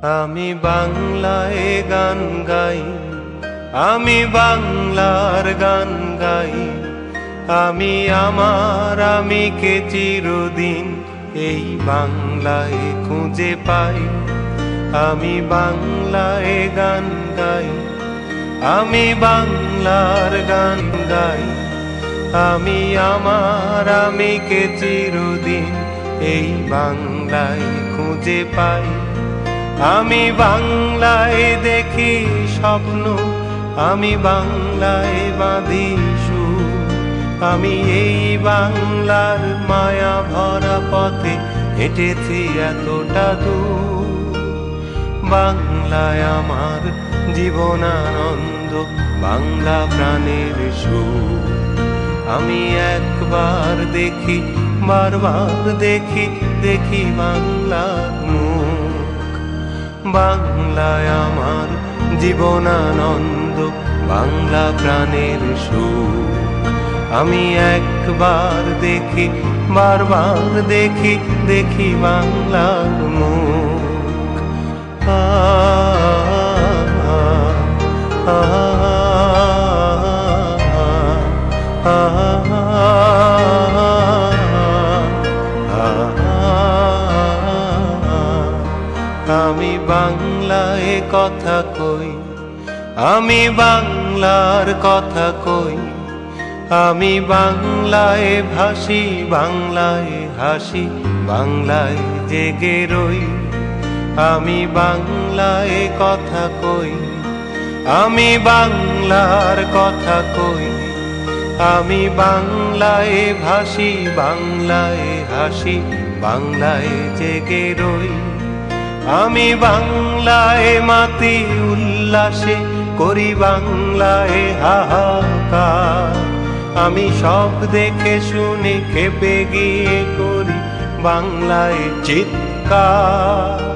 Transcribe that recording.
আমি বাংলায় গান গাই, আমি বাংলার গান গাই। আমি আমার আমিকে চিরদিন এই বাংলায় খুঁজে পাই। আমি বাংলায় গান গাই, আমি বাংলার গান গাই। আমি আমার আমিকে চিরদিন এই বাংলায় খুঁজে পাই। আমি বাংলায় দেখি স্বপ্ন, আমি বাংলায় বাঁধি সুর। আমি এই বাংলার মায়া ভরা পথে হেঁটেছি এতটা দূর। বাংলায় আমার জীবনানন্দ, বাংলা প্রাণের সুর। আমি একবার দেখি, বারবার দেখি, দেখি বাংলার মুখ। বাংলায় আমার জীবনানন্দ, বাংলা প্রাণের সুর। আমি একবার দেখি, বারবার দেখি, দেখি বাংলার মুখ। আমি বাংলায় কথা কই, আমি বাংলার কথা কই। আমি বাংলায় ভাসি, বাংলায় হাসি, বাংলায় জেগে রই। আমি বাংলায় কথা কই, আমি বাংলার কথা কই। আমি বাংলায় ভাসি, বাংলায় হাসি, বাংলায় জেগে রই। আমি বাংলায় মাতি উল্লাসে, করি বাংলায় হাহাকার। আমি সব দেখে শুনে খেপে গিয়ে করি বাংলায় চিৎকার।